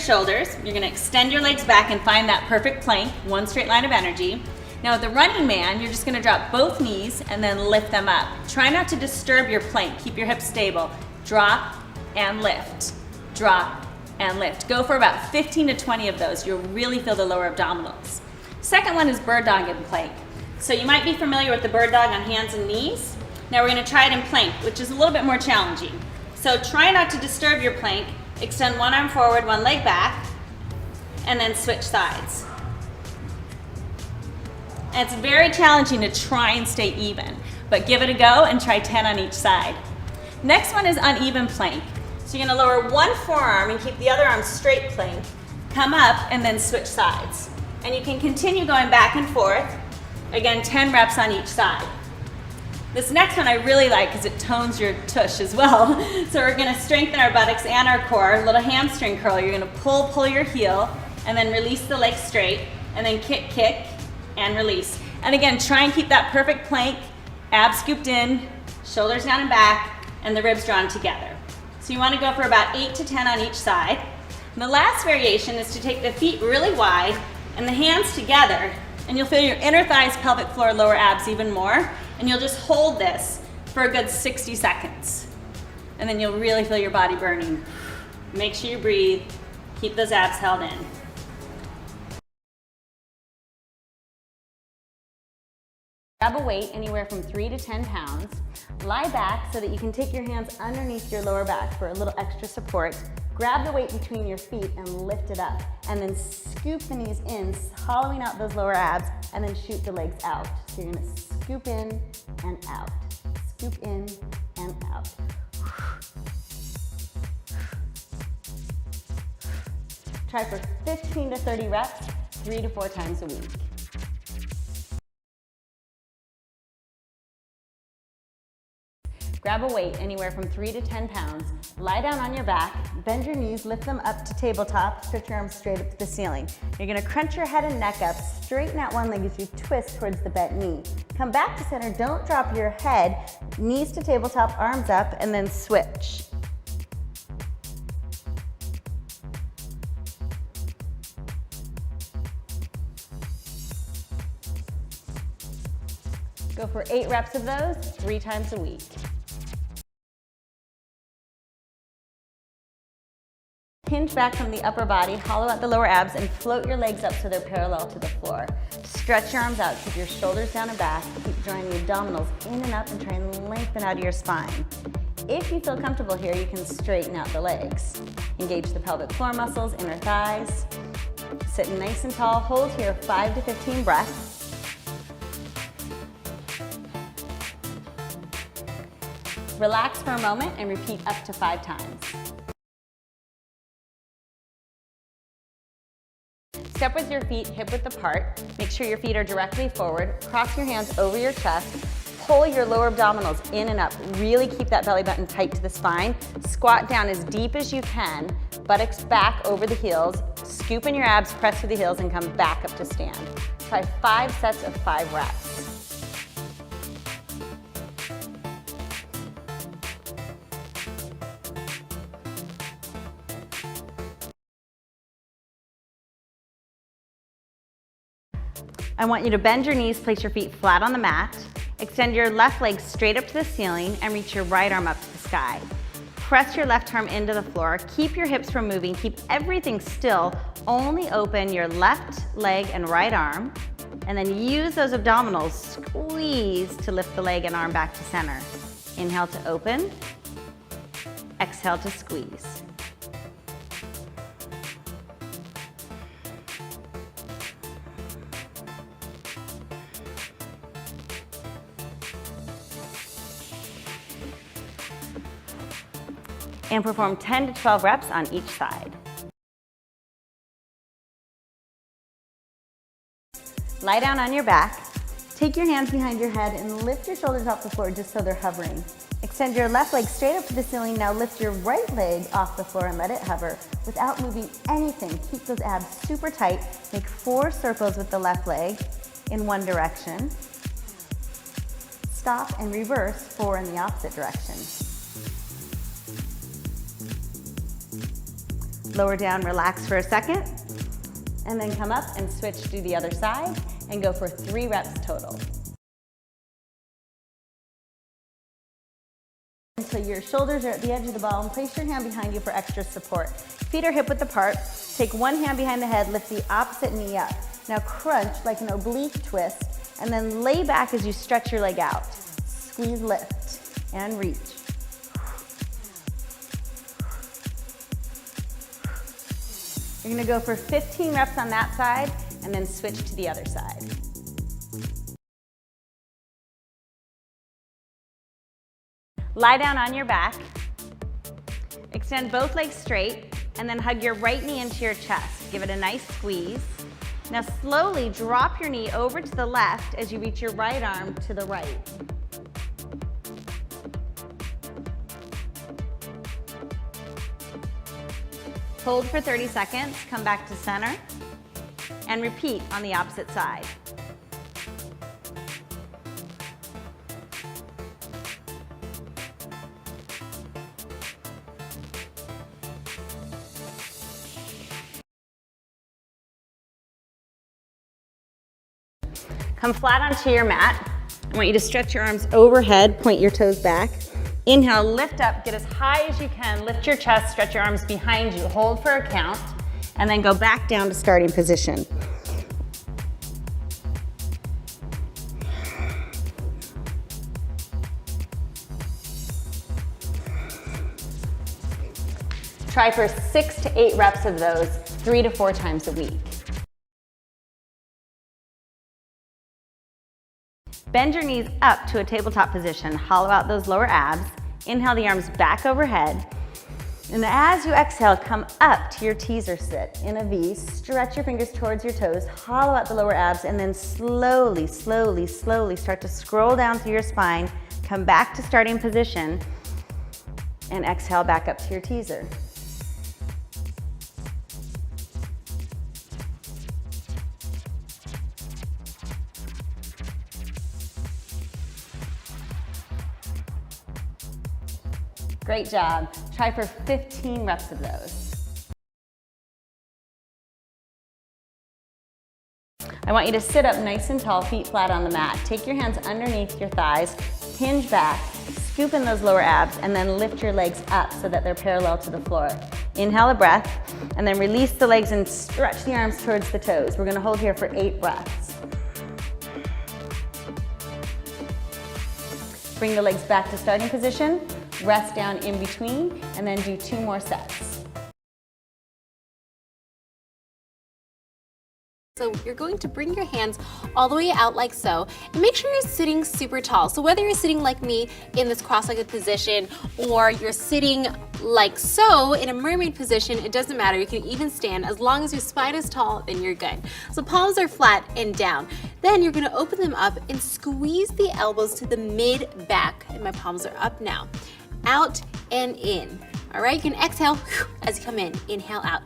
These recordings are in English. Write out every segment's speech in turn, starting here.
shoulders. You're gonna extend your legs back and find that perfect plank, one straight line of energy. Now with the running man, you're just gonna drop both knees and then lift them up. Try not to disturb your plank. Keep your hips stable. Drop and lift. Drop and lift. Go for about 15 to 20 of those. You'll really feel the lower abdominals. Second one is bird dog in plank. So you might be familiar with the bird dog on hands and knees. Now we're gonna try it in plank, which is a little bit more challenging. So try not to disturb your plank. Extend one arm forward, one leg back, and then switch sides. And it's very challenging to try and stay even, but give it a go and try 10 on each side. Next one is uneven plank. So you're gonna lower one forearm and keep the other arm straight plank, come up and then switch sides. And you can continue going back and forth. Again, 10 reps on each side. This next one I really like because it tones your tush as well. So we're gonna strengthen our buttocks and our core, a little hamstring curl. You're gonna pull your heel, and then release the leg straight, and then kick, and release. And again, try and keep that perfect plank, abs scooped in, shoulders down and back, and the ribs drawn together. So you wanna go for about 8 to 10 on each side. And the last variation is to take the feet really wide and the hands together, and you'll feel your inner thighs, pelvic floor, lower abs even more, and you'll just hold this for a good 60 seconds. And then you'll really feel your body burning. Make sure you breathe, keep those abs held in. Grab a weight anywhere from 3 to 10 pounds. Lie back so that you can take your hands underneath your lower back for a little extra support. Grab the weight between your feet and lift it up. And then scoop the knees in, hollowing out those lower abs, and then shoot the legs out. So you're gonna scoop in and out. Scoop in and out. Try for 15 to 30 reps, 3 to 4 times a week. Grab a weight anywhere from 3 to 10 pounds, lie down on your back, bend your knees, lift them up to tabletop, stretch your arms straight up to the ceiling. You're gonna crunch your head and neck up, straighten out one leg as you twist towards the bent knee. Come back to center, don't drop your head, knees to tabletop, arms up, and then switch. Go for 8 reps of those, 3 times a week. Hinge back from the upper body, hollow out the lower abs, and float your legs up so they're parallel to the floor. Stretch your arms out, keep your shoulders down and back, keep drawing the abdominals in and up, and try and lengthen out of your spine. If you feel comfortable here, you can straighten out the legs. Engage the pelvic floor muscles, inner thighs. Sit nice and tall, hold here 5 to 15 breaths. Relax for a moment and repeat up to 5 times. Step with your feet hip width apart. Make sure your feet are directly forward. Cross your hands over your chest. Pull your lower abdominals in and up. Really keep that belly button tight to the spine. Squat down as deep as you can. Buttocks back over the heels. Scoop in your abs, press through the heels, and come back up to stand. Try 5 sets of 5 reps. I want you to bend your knees, place your feet flat on the mat, extend your left leg straight up to the ceiling, and reach your right arm up to the sky. Press your left arm into the floor, keep your hips from moving, keep everything still, only open your left leg and right arm, and then use those abdominals, squeeze to lift the leg and arm back to center. Inhale to open, exhale to squeeze. And perform 10 to 12 reps on each side. Lie down on your back. Take your hands behind your head and lift your shoulders off the floor just so they're hovering. Extend your left leg straight up to the ceiling. Now lift your right leg off the floor and let it hover without moving anything. Keep those abs super tight. Make 4 circles with the left leg in one direction. Stop and reverse 4 in the opposite direction. lower down, relax for a second, and then come up and switch to the other side and go for 3 reps total. Until your shoulders are at the edge of the ball, and place your hand behind you for extra support. Feet are hip width apart. Take one hand behind the head, lift the opposite knee up. Now crunch like an oblique twist, and then lay back as you stretch your leg out. Squeeze, lift, and reach. You're gonna go for 15 reps on that side, and then switch to the other side. Lie down on your back. Extend both legs straight, and then hug your right knee into your chest. Give it a nice squeeze. Now slowly drop your knee over to the left as you reach your right arm to the right. Hold for 30 seconds, come back to center, and repeat on the opposite side. Come flat onto your mat. I want you to stretch your arms overhead, point your toes back. Inhale, lift up, get as high as you can, lift your chest, stretch your arms behind you, hold for a count, and then go back down to starting position. Try for 6 to 8 reps of those 3 to 4 times a week. Bend your knees up to a tabletop position. Hollow out those lower abs. Inhale the arms back overhead. And as you exhale, come up to your teaser sit in a V. Stretch your fingers towards your toes. Hollow out the lower abs, and then slowly, slowly, slowly start to scroll down through your spine. Come back to starting position. And exhale back up to your teaser. Great job. Try for 15 reps of those. I want you to sit up nice and tall, feet flat on the mat. Take your hands underneath your thighs, hinge back, scoop in those lower abs, and then lift your legs up so that they're parallel to the floor. Inhale a breath, and then release the legs and stretch the arms towards the toes. We're gonna hold here for 8 breaths. Bring the legs back to starting position. Rest down in between, and then do 2 more sets. So you're going to bring your hands all the way out like so, and make sure you're sitting super tall. So whether you're sitting like me in this cross-legged position, or you're sitting like so in a mermaid position, it doesn't matter. You can even stand. As long as your spine is tall, then you're good. So palms are flat and down. Then you're gonna open them up and squeeze the elbows to the mid-back, and my palms are up now. Out and in. All right, you can exhale as you come in. Inhale out.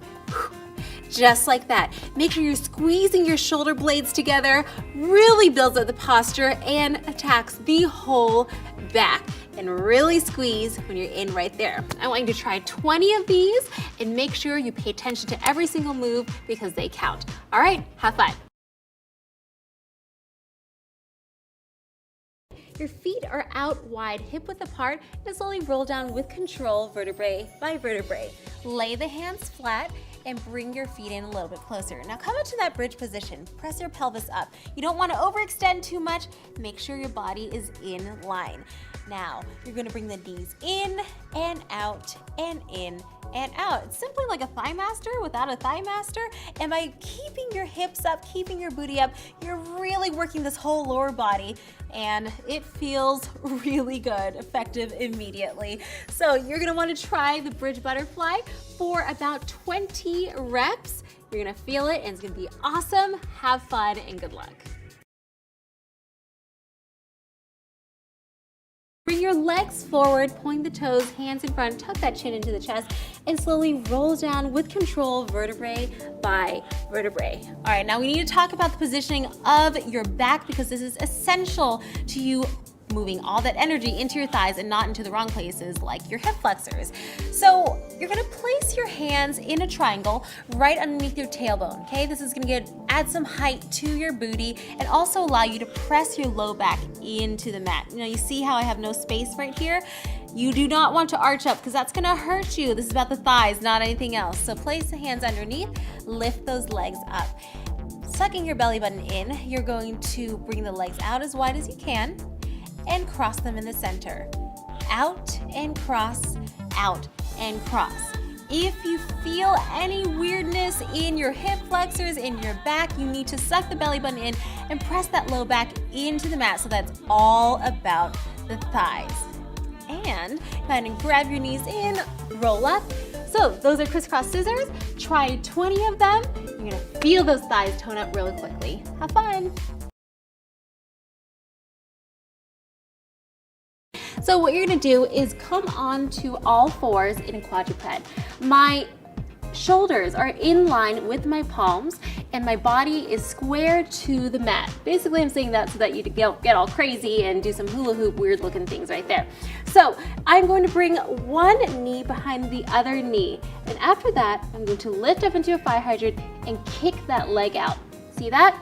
Just like that. Make sure you're squeezing your shoulder blades together. Really builds up the posture and attacks the whole back. And really squeeze when you're in right there. I want you to try 20 of these and make sure you pay attention to every single move because they count. All right, have fun. Your feet are out wide, hip width apart, and slowly roll down with control, vertebrae by vertebrae. Lay the hands flat and bring your feet in a little bit closer. Now come into that bridge position. Press your pelvis up. You don't want to overextend too much. Make sure your body is in line. Now, you're gonna bring the knees in and out and in and out. It's simply like a thigh master without a thigh master. And by keeping your hips up, keeping your booty up, you're really working this whole lower body, and it feels really good, effective immediately. So you're gonna wanna try the bridge butterfly for about 20 reps. You're gonna feel it, and it's gonna be awesome. Have fun and good luck. Bring your legs forward, point the toes, hands in front, tuck that chin into the chest, and slowly roll down with control, vertebrae by vertebrae. All right, now we need to talk about the positioning of your back because this is essential to you moving all that energy into your thighs and not into the wrong places like your hip flexors. So you're gonna place your hands in a triangle right underneath your tailbone, okay? This is gonna add some height to your booty and also allow you to press your low back into the mat. You know, you see how I have no space right here? You do not want to arch up because that's gonna hurt you. This is about the thighs, not anything else. So place the hands underneath, lift those legs up. Sucking your belly button in, you're going to bring the legs out as wide as you can and cross them in the center. Out and cross, out and cross. If you feel any weirdness in your hip flexors, in your back, you need to suck the belly button in and press that low back into the mat. So that's all about the thighs. And go ahead and grab your knees in, roll up. So those are crisscross scissors. Try 20 of them. You're gonna feel those thighs tone up really quickly. Have fun. So what you're gonna do is come on to all fours in a quadruped. My shoulders are in line with my palms and my body is square to the mat. Basically, I'm saying that so that you don't get all crazy and do some hula hoop weird looking things right there. So I'm going to bring one knee behind the other knee. And after that, I'm going to lift up into a fire hydrant and kick that leg out. See that?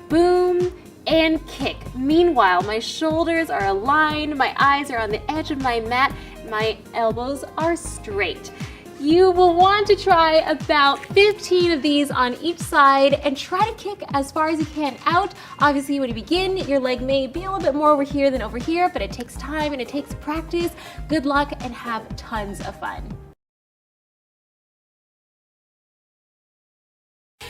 Boom and kick. Meanwhile, my shoulders are aligned, my eyes are on the edge of my mat, my elbows are straight. You will want to try about 15 of these on each side and try to kick as far as you can out. Obviously, when you begin, your leg may be a little bit more over here than over here, but it takes time and it takes practice. Good luck and have tons of fun.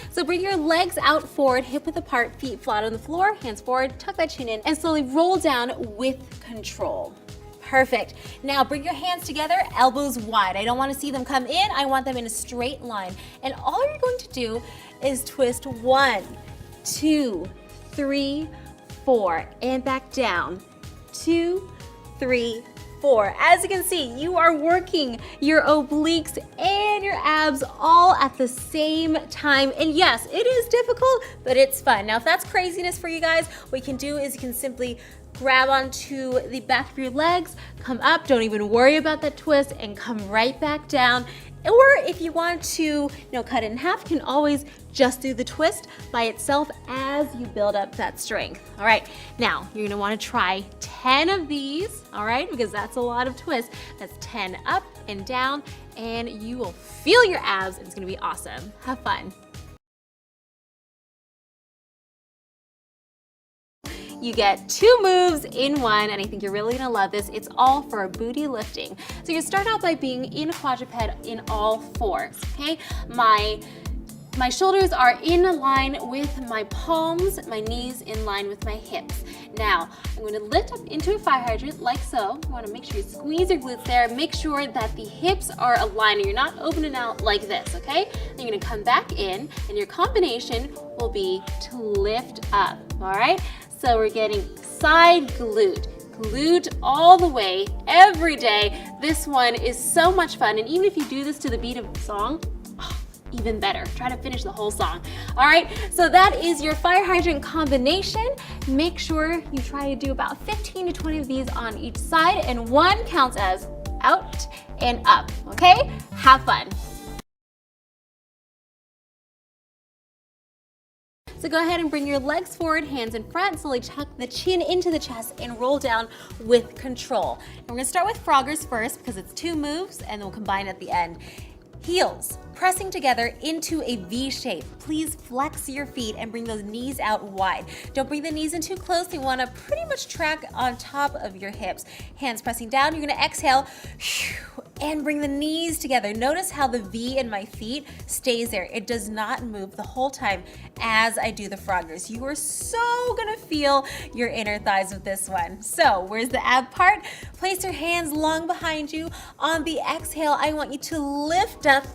So bring your legs out forward, hip width apart, feet flat on the floor, hands forward, tuck that chin in, and slowly roll down with control. Perfect. Now bring your hands together, elbows wide. I don't want to see them come in. I want them in a straight line. And all you're going to do is twist 1, 2, 3, 4, and back down. 2, 3, 4. As you can see, you are working your obliques and your abs all at the same time. And yes, it is difficult, but it's fun. Now, if that's craziness for you guys, what you can do is you can simply grab onto the back of your legs, come up, don't even worry about that twist, and come right back down. Or if you want to, cut it in half, you can always just do the twist by itself as you build up that strength. All right, now you're gonna wanna try 10 of these, all right, because that's a lot of twists. That's 10 up and down, and you will feel your abs, and it's gonna be awesome. Have fun. You get 2 moves in one, and I think you're really gonna love this. It's all for booty lifting. So you start out by being in a quadruped in all fours, okay? My shoulders are in line with my palms, my knees in line with my hips. Now, I'm gonna lift up into a fire hydrant like so. You wanna make sure you squeeze your glutes there. Make sure that the hips are aligned and you're not opening out like this, okay? Then you're gonna come back in, and your combination will be to lift up, all right? So we're getting side glute all the way, every day. This one is so much fun, and even if you do this to the beat of the song, even better. Try to finish the whole song. All right, so that is your fire hydrant combination. Make sure you try to do about 15 to 20 of these on each side, and one counts as out and up, okay? Have fun. So go ahead and bring your legs forward, hands in front, slowly tuck the chin into the chest and roll down with control. And we're gonna start with froggers first because it's 2 moves and then we'll combine at the end. Heels pressing together into a V shape. Please flex your feet and bring those knees out wide. Don't bring the knees in too close. You wanna pretty much track on top of your hips. Hands pressing down, you're gonna exhale and bring the knees together. Notice how the V in my feet stays there. It does not move the whole time as I do the froggers. You are so gonna feel your inner thighs with this one. So where's the ab part? Place your hands long behind you. On the exhale, I want you to lift up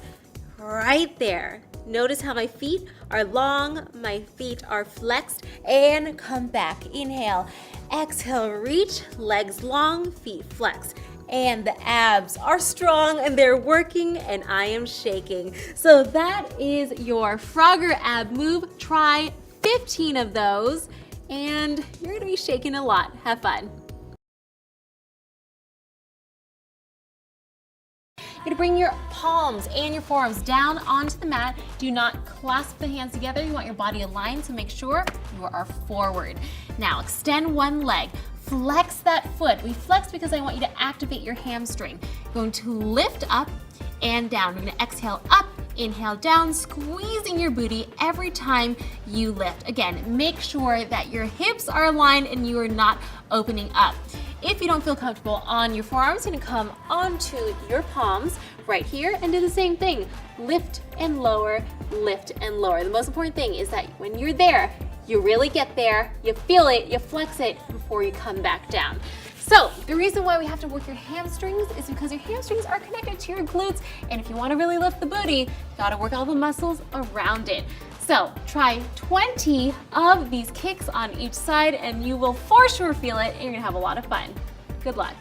right there. Notice how my feet are long, my feet are flexed, and come back. Inhale, exhale, reach, legs long, feet flexed. And the abs are strong and they're working and I am shaking. So that is your Frogger ab move. Try 15 of those and you're gonna be shaking a lot. Have fun. You're gonna bring your palms and your forearms down onto the mat. Do not clasp the hands together. You want your body aligned, so make sure you are forward. Now extend one leg. Flex that foot. We flex because I want you to activate your hamstring. You're going to lift up and down. We're gonna exhale up, inhale down, squeezing your booty every time you lift. Again, make sure that your hips are aligned and you are not opening up. If you don't feel comfortable on your forearms, you're gonna come onto your palms right here and do the same thing. Lift and lower, lift and lower. The most important thing is that when you're there, you really get there, you feel it, you flex it before you come back down. So the reason why we have to work your hamstrings is because your hamstrings are connected to your glutes, and if you want to really lift the booty, you gotta work all the muscles around it. So try 20 of these kicks on each side and you will for sure feel it, and you're gonna have a lot of fun. Good luck.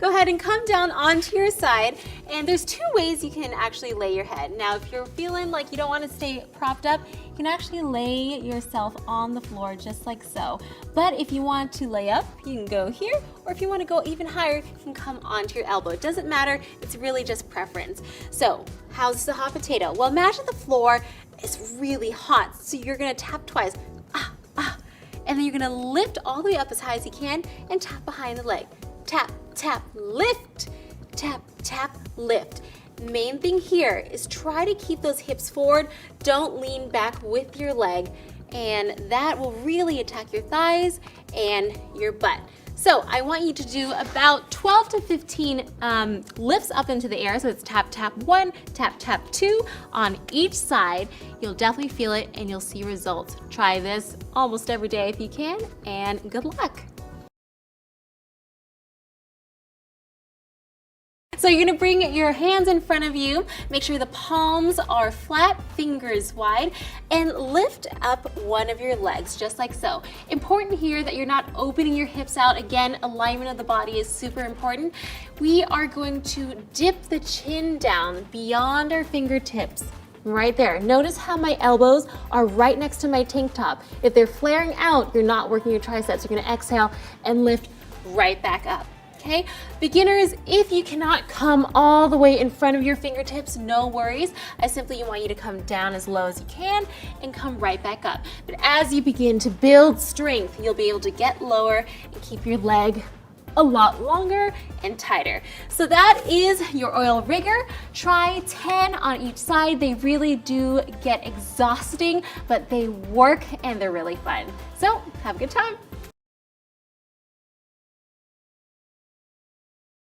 Go ahead and come down onto your side, and there's two ways you can actually lay your head. Now, if you're feeling like you don't want to stay propped up, you can actually lay yourself on the floor just like so. But if you want to lay up, you can go here, or if you want to go even higher, you can come onto your elbow. It doesn't matter, it's really just preference. So, how's the hot potato? Well, imagine the floor is really hot, so you're gonna tap twice, and then you're gonna lift all the way up as high as you can and tap behind the leg. Tap, tap, lift, tap, tap, lift. Main thing here is try to keep those hips forward. Don't lean back with your leg, and that will really attack your thighs and your butt. So I want you to do about 12 to 15 lifts up into the air. So it's tap, tap 1, tap, tap 2 on each side. You'll definitely feel it and you'll see results. Try this almost every day if you can, and good luck. So you're gonna bring your hands in front of you, make sure the palms are flat, fingers wide, and lift up one of your legs, just like so. Important here that you're not opening your hips out. Again, alignment of the body is super important. We are going to dip the chin down beyond our fingertips. Right there. Notice how my elbows are right next to my tank top. If they're flaring out, you're not working your triceps. You're gonna exhale and lift right back up. Okay, beginners, if you cannot come all the way in front of your fingertips, no worries. I simply want you to come down as low as you can and come right back up. But as you begin to build strength, you'll be able to get lower and keep your leg a lot longer and tighter. So that is your oil rigger. Try 10 on each side. They really do get exhausting, but they work and they're really fun. So have a good time.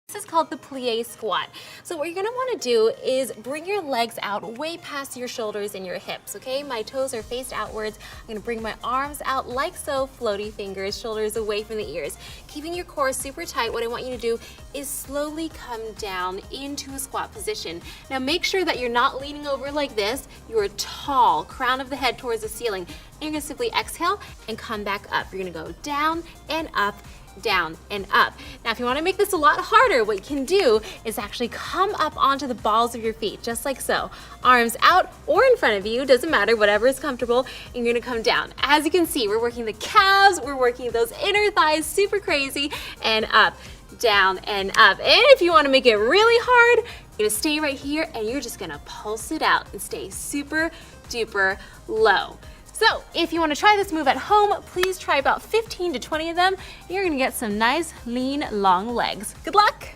This is called the plie squat. So what you're gonna wanna do is bring your legs out way past your shoulders and your hips, okay? My toes are faced outwards. I'm gonna bring my arms out like so, floaty fingers, shoulders away from the ears. Keeping your core super tight, what I want you to do is slowly come down into a squat position. Now make sure that you're not leaning over like this. You're tall, crown of the head towards the ceiling. And you're gonna simply exhale and come back up. You're gonna go down and up, down and up. Now if you want to make this a lot harder, what you can do is actually come up onto the balls of your feet, just like so. Arms out or in front of you, doesn't matter, whatever is comfortable, and you're gonna come down. As you can see, we're working the calves, we're working those inner thighs super crazy, and up, down, and up. And if you want to make it really hard, you're gonna stay right here and you're just gonna pulse it out and stay super duper low. So if you want to try this move at home, please try about 15 to 20 of them. You're going to get some nice, lean, long legs. Good luck.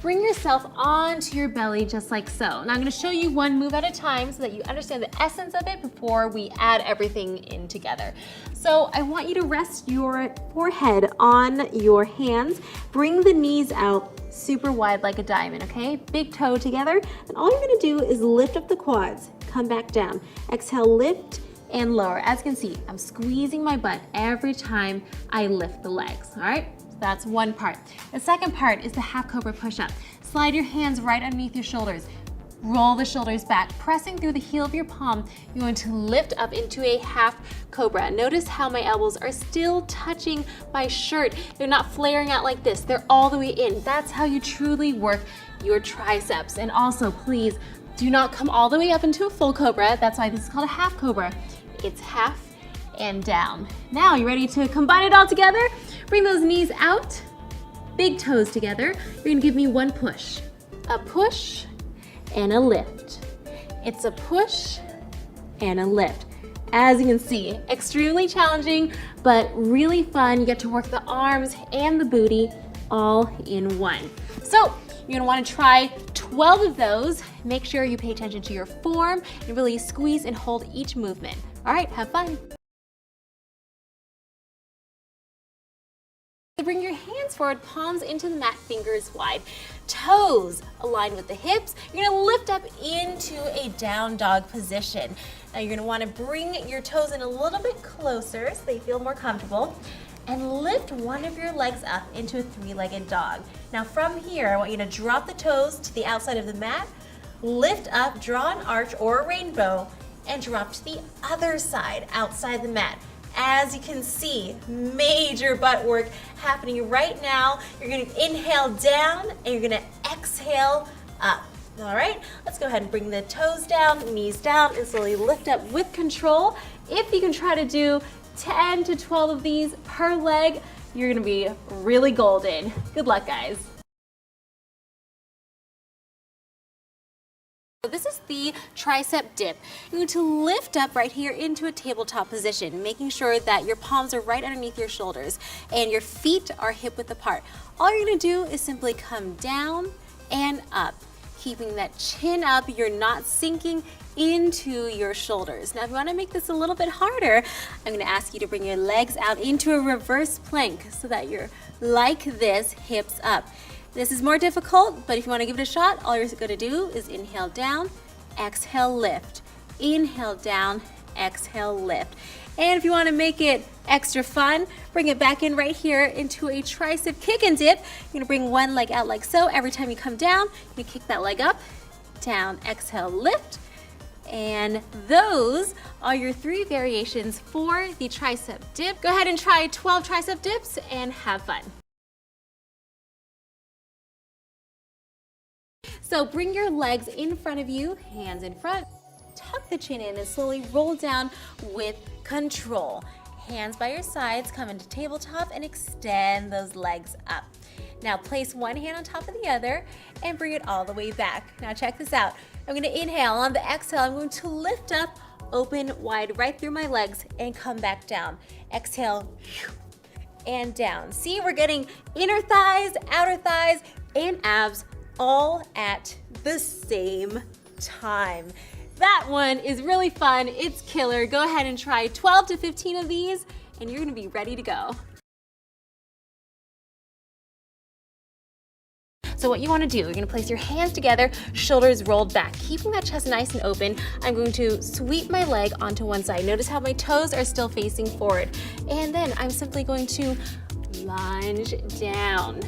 Bring yourself onto your belly just like so. Now I'm going to show you one move at a time so that you understand the essence of it before we add everything in together. So I want you to rest your forehead on your hands. Bring the knees out super wide like a diamond, okay? Big toe together. And all you're going to do is lift up the quads, come back down. Exhale, lift and lower. As you can see, I'm squeezing my butt every time I lift the legs, all right? That's one part. The second part is the half cobra push-up. Slide your hands right underneath your shoulders. Roll the shoulders back, pressing through the heel of your palm. You're going to lift up into a half cobra. Notice how my elbows are still touching my shirt. They're not flaring out like this. They're all the way in. That's how you truly work your triceps. And also, please do not come all the way up into a full cobra. That's why this is called a half cobra. It's half and down. Now, you ready to combine it all together? Bring those knees out, big toes together. You're gonna give me one push. A push and a lift. It's a push and a lift. As you can see, extremely challenging, but really fun. You get to work the arms and the booty all in one. So you're gonna wanna try 12 of those. Make sure you pay attention to your form and really squeeze and hold each movement. All right, have fun. Bring your hands forward, palms into the mat, fingers wide. Toes align with the hips. You're gonna lift up into a down dog position. Now you're gonna wanna bring your toes in a little bit closer so they feel more comfortable, and lift one of your legs up into a three-legged dog. Now from here, I want you to drop the toes to the outside of the mat, lift up, draw an arch or a rainbow, and drop to the other side outside the mat. As you can see, major butt work happening right now. You're gonna inhale down and you're gonna exhale up. All right, let's go ahead and bring the toes down, knees down, and slowly lift up with control. If you can try to do 10 to 12 of these per leg, you're gonna be really golden. Good luck, guys. This is the tricep dip. You're going to lift up right here into a tabletop position, making sure that your palms are right underneath your shoulders and your feet are hip width apart. All you're going to do is simply come down and up, keeping that chin up. You're not sinking into your shoulders. Now, if you want to make this a little bit harder, I'm going to ask you to bring your legs out into a reverse plank so that you're like this, hips up. This is more difficult, but if you want to give it a shot, all you're going to do is inhale down, exhale, lift. Inhale down, exhale, lift. And if you want to make it extra fun, bring it back in right here into a tricep kick and dip. You're going to bring one leg out like so. Every time you come down, you kick that leg up, down, exhale, lift. And those are your 3 variations for the tricep dip. Go ahead and try 12 tricep dips and have fun. So bring your legs in front of you, hands in front, tuck the chin in and slowly roll down with control. Hands by your sides, come into tabletop and extend those legs up. Now place one hand on top of the other and bring it all the way back. Now check this out. I'm going to inhale. On the exhale, I'm going to lift up, open wide right through my legs and come back down. Exhale and down. See, we're getting inner thighs, outer thighs, and abs all at the same time. That one is really fun. It's killer. Go ahead and try 12 to 15 of these and you're gonna be ready to go. So what you wanna do, you're gonna place your hands together, shoulders rolled back, keeping that chest nice and open. I'm going to sweep my leg onto one side. Notice how my toes are still facing forward. And then I'm simply going to lunge down.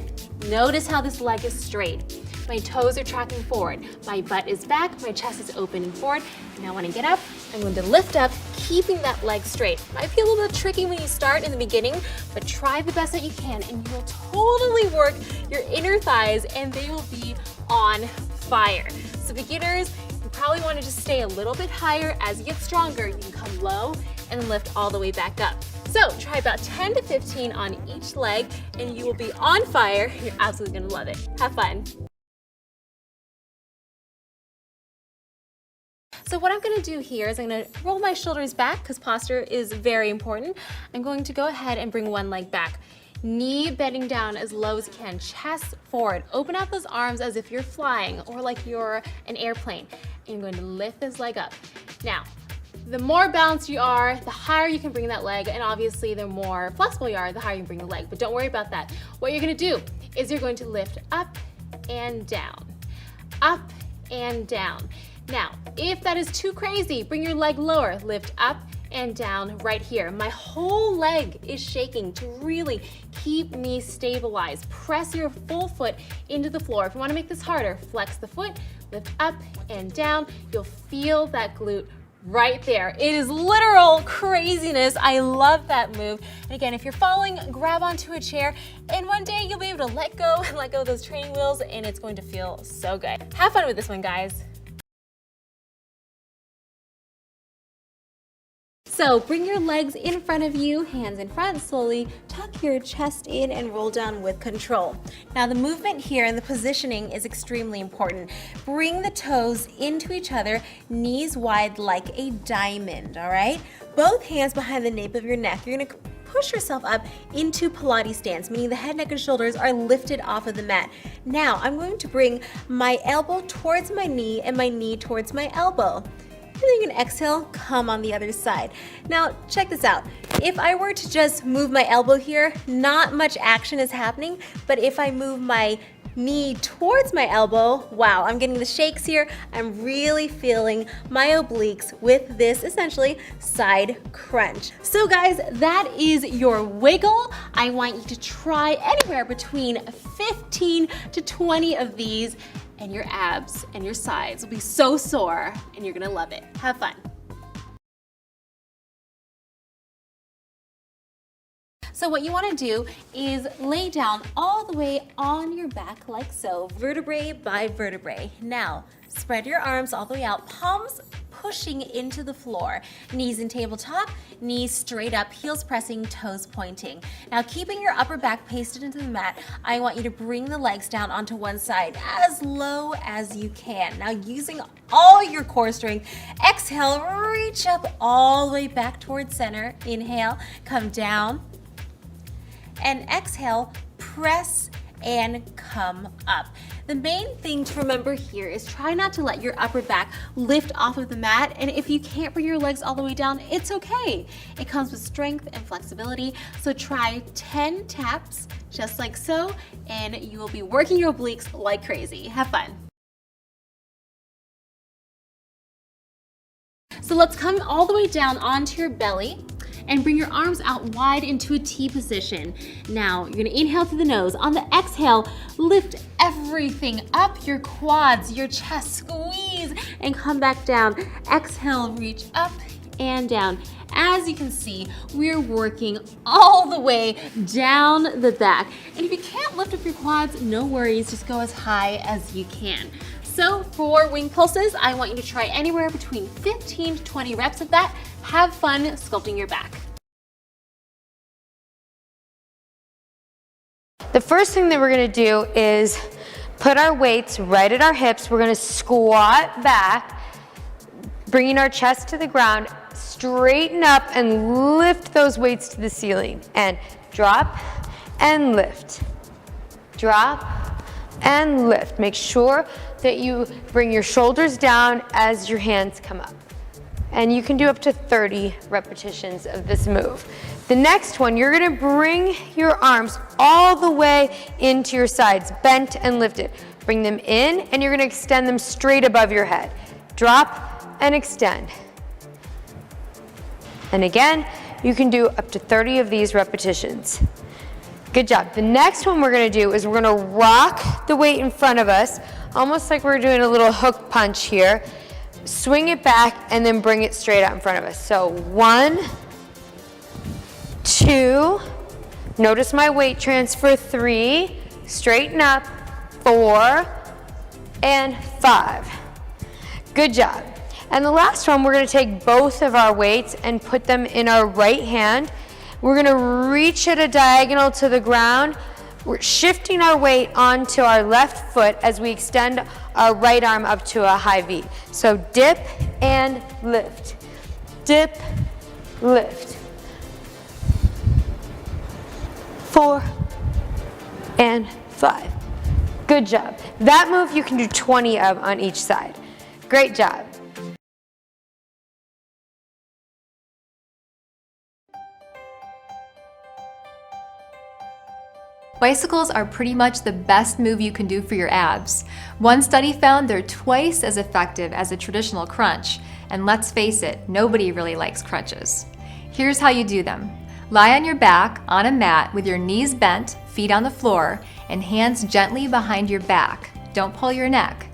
Notice how this leg is straight. My toes are tracking forward. My butt is back, my chest is opening forward. Now when I get up, I'm going to lift up, keeping that leg straight. Might feel a little bit tricky when you start in the beginning, but try the best that you can and you will totally work your inner thighs and they will be on fire. So beginners, you probably want to just stay a little bit higher. As you get stronger, you can come low and then lift all the way back up. So try about 10 to 15 on each leg and you will be on fire. You're absolutely gonna love it. Have fun. So what I'm gonna do here is I'm gonna roll my shoulders back because posture is very important. I'm going to go ahead and bring one leg back. Knee bending down as low as you can, chest forward. Open out those arms as if you're flying or like you're an airplane. And you're going to lift this leg up. Now, the more balanced you are, the higher you can bring that leg, and obviously the more flexible you are, the higher you can bring the leg. But don't worry about that. What you're gonna do is you're going to lift up and down, up and down. Now, if that is too crazy, bring your leg lower, lift up and down right here. My whole leg is shaking to really keep me stabilized. Press your full foot into the floor. If you wanna make this harder, flex the foot, lift up and down. You'll feel that glute right there. It is literal craziness. I love that move. And again, if you're falling, grab onto a chair and one day you'll be able to let go of those training wheels and it's going to feel so good. Have fun with this one, guys. So bring your legs in front of you, hands in front, slowly tuck your chest in and roll down with control. Now the movement here and the positioning is extremely important. Bring the toes into each other, knees wide like a diamond, all right? Both hands behind the nape of your neck. You're gonna push yourself up into Pilates stance, meaning the head, neck, and shoulders are lifted off of the mat. Now I'm going to bring my elbow towards my knee and my knee towards my elbow. And then you can exhale, come on the other side. Now check this out. If I were to just move my elbow here, not much action is happening, but if I move my knee towards my elbow, wow, I'm getting the shakes here. I'm really feeling my obliques with this essentially side crunch. So guys, that is your wiggle. I want you to try anywhere between 15 to 20 of these, and your abs and your sides will be so sore and you're gonna love it. Have fun. So what you want to do is lay down all the way on your back like so, vertebrae by vertebrae. Now, spread your arms all the way out, palms pushing into the floor. Knees in tabletop, knees straight up, heels pressing, toes pointing. Now, keeping your upper back pasted into the mat, I want you to bring the legs down onto one side as low as you can. Now, using all your core strength, exhale, reach up all the way back towards center. Inhale, come down. And exhale, press and come up. The main thing to remember here is try not to let your upper back lift off of the mat, and if you can't bring your legs all the way down, it's okay. It comes with strength and flexibility, so try 10 taps, just like so, and you will be working your obliques like crazy. Have fun. So let's come all the way down onto your belly and bring your arms out wide into a T position. Now, you're gonna inhale through the nose. On the exhale, lift everything up, your quads, your chest, squeeze, and come back down. Exhale, reach up and down. As you can see, we're working all the way down the back. And if you can't lift up your quads, no worries, just go as high as you can. So for wing pulses, I want you to try anywhere between 15 to 20 reps of that. Have fun sculpting your back. The first thing that we're gonna do is put our weights right at our hips. We're gonna squat back, bringing our chest to the ground, straighten up and lift those weights to the ceiling. And drop and lift. Drop and lift. Make sure that you bring your shoulders down as your hands come up. And you can do up to 30 repetitions of this move. The next one, you're gonna bring your arms all the way into your sides, bent and lifted. Bring them in, and you're gonna extend them straight above your head. Drop and extend. And again, you can do up to 30 of these repetitions. Good job. The next one we're gonna do is we're gonna rock the weight in front of us, almost like we're doing a little hook punch here. Swing it back and then bring it straight out in front of us. So 1, 2, notice my weight transfer, 3, straighten up, 4, and 5. Good job. And the last one, we're gonna take both of our weights and put them in our right hand. We're gonna reach at a diagonal to the ground. We're shifting our weight onto our left foot as we extend our right arm up to a high V. So dip and lift. Dip, lift. 4 and 5. Good job. That move you can do 20 of on each side. Great job. Bicycles are pretty much the best move you can do for your abs. One study found they're twice as effective as a traditional crunch, and let's face it, nobody really likes crunches. Here's how you do them. Lie on your back on a mat with your knees bent, feet on the floor, and hands gently behind your back. Don't pull your neck.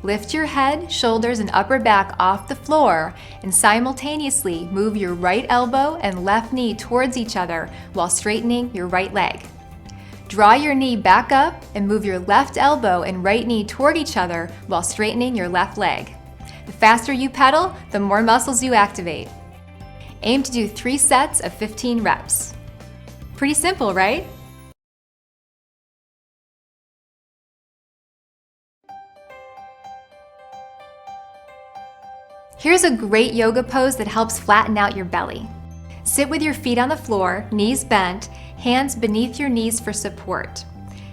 Lift your head, shoulders, and upper back off the floor, and simultaneously move your right elbow and left knee towards each other while straightening your right leg. Draw your knee back up and move your left elbow and right knee toward each other while straightening your left leg. The faster you pedal, the more muscles you activate. Aim to do 3 sets of 15 reps. Pretty simple, right? Here's a great yoga pose that helps flatten out your belly. Sit with your feet on the floor, knees bent, hands beneath your knees for support.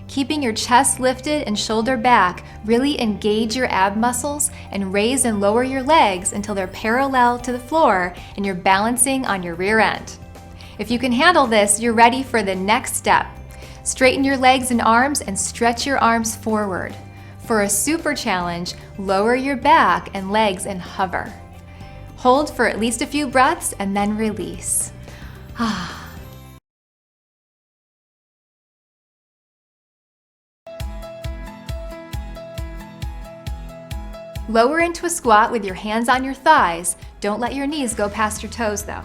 Keeping your chest lifted and shoulder back, really engage your ab muscles and raise and lower your legs until they're parallel to the floor and you're balancing on your rear end. If you can handle this, you're ready for the next step. Straighten your legs and arms and stretch your arms forward. For a super challenge, lower your back and legs and hover. Hold for at least a few breaths and then release. Lower into a squat with your hands on your thighs. Don't let your knees go past your toes though.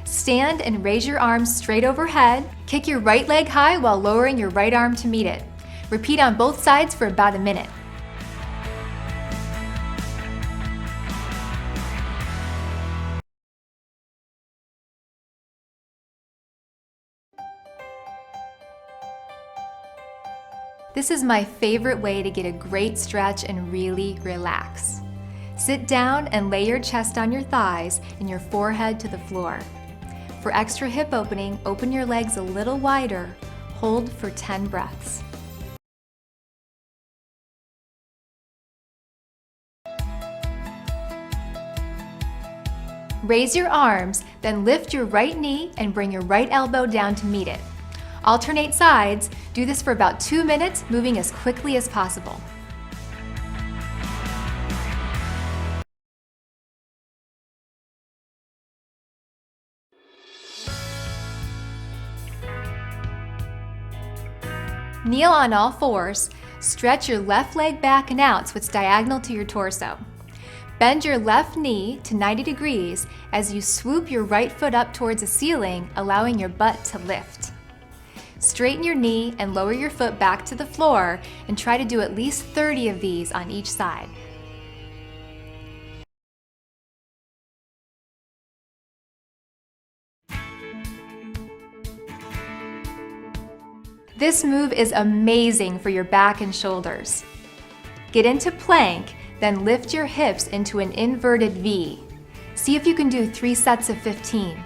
Stand and raise your arms straight overhead. Kick your right leg high while lowering your right arm to meet it. Repeat on both sides for about a minute. This is my favorite way to get a great stretch and really relax. Sit down and lay your chest on your thighs and your forehead to the floor. For extra hip opening, open your legs a little wider. Hold for 10 breaths. Raise your arms, then lift your right knee and bring your right elbow down to meet it. Alternate sides. Do this for about 2 minutes, moving as quickly as possible. Kneel on all fours. Stretch your left leg back and out so it's diagonal to your torso. Bend your left knee to 90 degrees as you swoop your right foot up towards the ceiling, allowing your butt to lift. Straighten your knee and lower your foot back to the floor and try to do at least 30 of these on each side. This move is amazing for your back and shoulders. Get into plank, then lift your hips into an inverted V. See if you can do 3 sets of 15.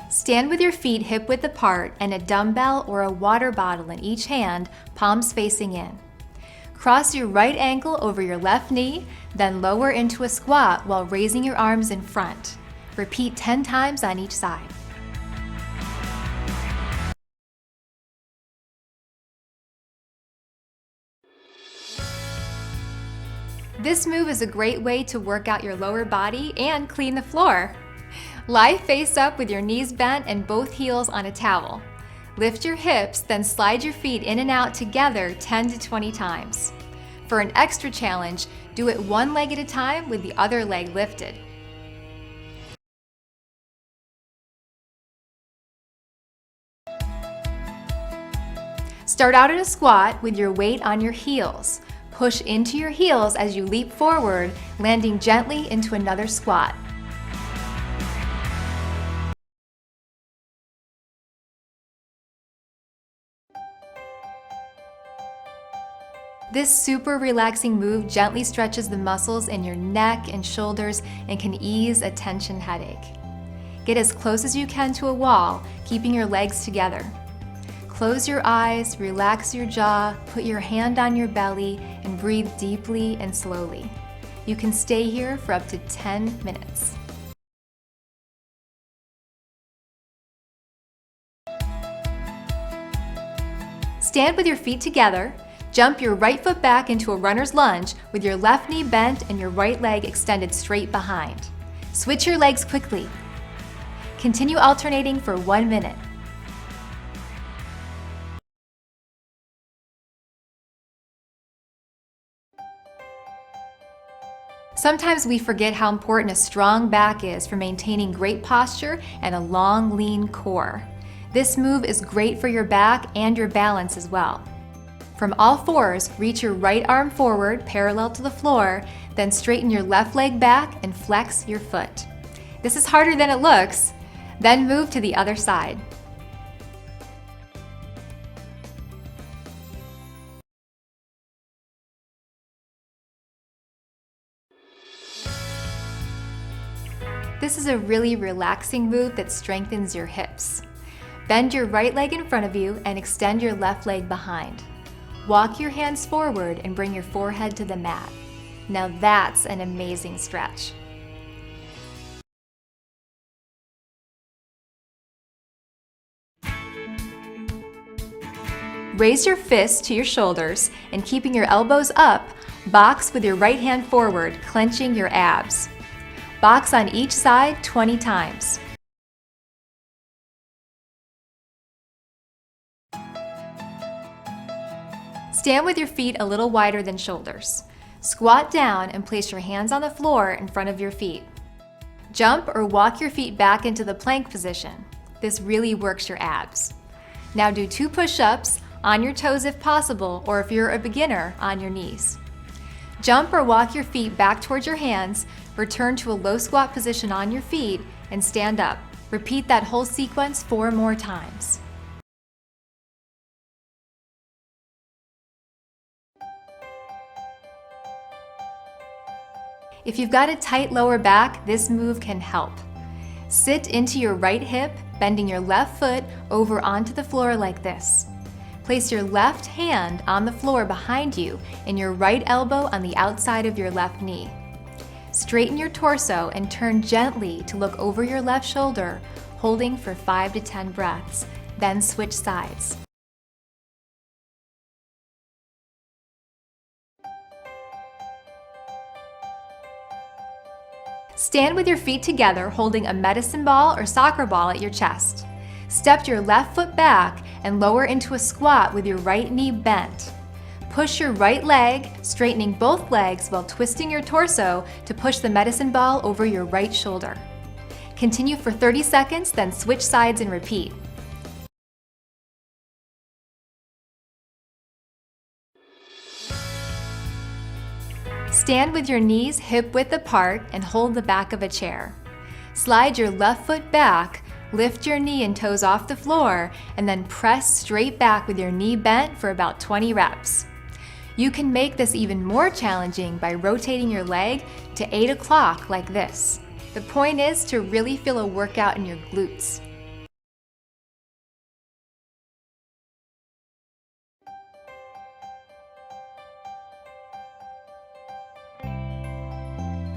Stand with your feet hip-width apart and a dumbbell or a water bottle in each hand, palms facing in. Cross your right ankle over your left knee, then lower into a squat while raising your arms in front. Repeat 10 times on each side. This move is a great way to work out your lower body and clean the floor. Lie face up with your knees bent and both heels on a towel. Lift your hips, then slide your feet in and out together 10 to 20 times. For an extra challenge, do it one leg at a time with the other leg lifted. Start out in a squat with your weight on your heels. Push into your heels as you leap forward, landing gently into another squat. This super relaxing move gently stretches the muscles in your neck and shoulders and can ease a tension headache. Get as close as you can to a wall, keeping your legs together. Close your eyes, relax your jaw, put your hand on your belly, and breathe deeply and slowly. You can stay here for up to 10 minutes. Stand with your feet together. Jump your right foot back into a runner's lunge with your left knee bent and your right leg extended straight behind. Switch your legs quickly. Continue alternating for 1 minute. Sometimes we forget how important a strong back is for maintaining great posture and a long, lean core. This move is great for your back and your balance as well. From all fours, reach your right arm forward, parallel to the floor, then straighten your left leg back and flex your foot. This is harder than it looks. Then move to the other side. This is a really relaxing move that strengthens your hips. Bend your right leg in front of you and extend your left leg behind. Walk your hands forward and bring your forehead to the mat. Now that's an amazing stretch. Raise your fists to your shoulders and keeping your elbows up, box with your right hand forward, clenching your abs. Box on each side 20 times. Stand with your feet a little wider than shoulders. Squat down and place your hands on the floor in front of your feet. Jump or walk your feet back into the plank position. This really works your abs. Now do 2 push-ups on your toes if possible, or if you're a beginner, on your knees. Jump or walk your feet back towards your hands, return to a low squat position on your feet, and stand up. Repeat that whole sequence 4 more times. If you've got a tight lower back, this move can help. Sit into your right hip, bending your left foot over onto the floor like this. Place your left hand on the floor behind you and your right elbow on the outside of your left knee. Straighten your torso and turn gently to look over your left shoulder, holding for 5 to 10 breaths. Then switch sides. Stand with your feet together, holding a medicine ball or soccer ball at your chest. Step your left foot back and lower into a squat with your right knee bent. Push your right leg, straightening both legs while twisting your torso to push the medicine ball over your right shoulder. Continue for 30 seconds, then switch sides and repeat. Stand with your knees hip-width apart and hold the back of a chair. Slide your left foot back, lift your knee and toes off the floor, and then press straight back with your knee bent for about 20 reps. You can make this even more challenging by rotating your leg to 8 o'clock like this. The point is to really feel a workout in your glutes.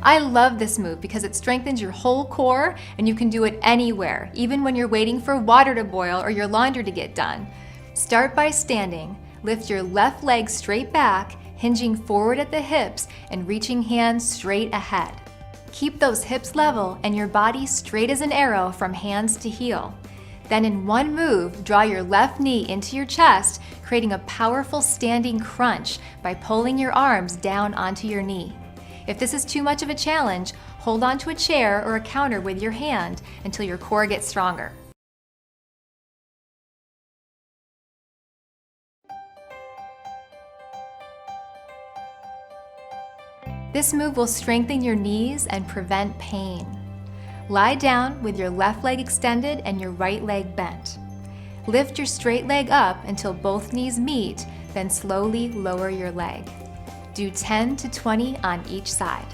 I love this move because it strengthens your whole core and you can do it anywhere, even when you're waiting for water to boil or your laundry to get done. Start by standing. Lift your left leg straight back, hinging forward at the hips and reaching hands straight ahead. Keep those hips level and your body straight as an arrow from hands to heel. Then in one move, draw your left knee into your chest, creating a powerful standing crunch by pulling your arms down onto your knee. If this is too much of a challenge, hold on to a chair or a counter with your hand until your core gets stronger. This move will strengthen your knees and prevent pain. Lie down with your left leg extended and your right leg bent. Lift your straight leg up until both knees meet, then slowly lower your leg. Do 10 to 20 on each side.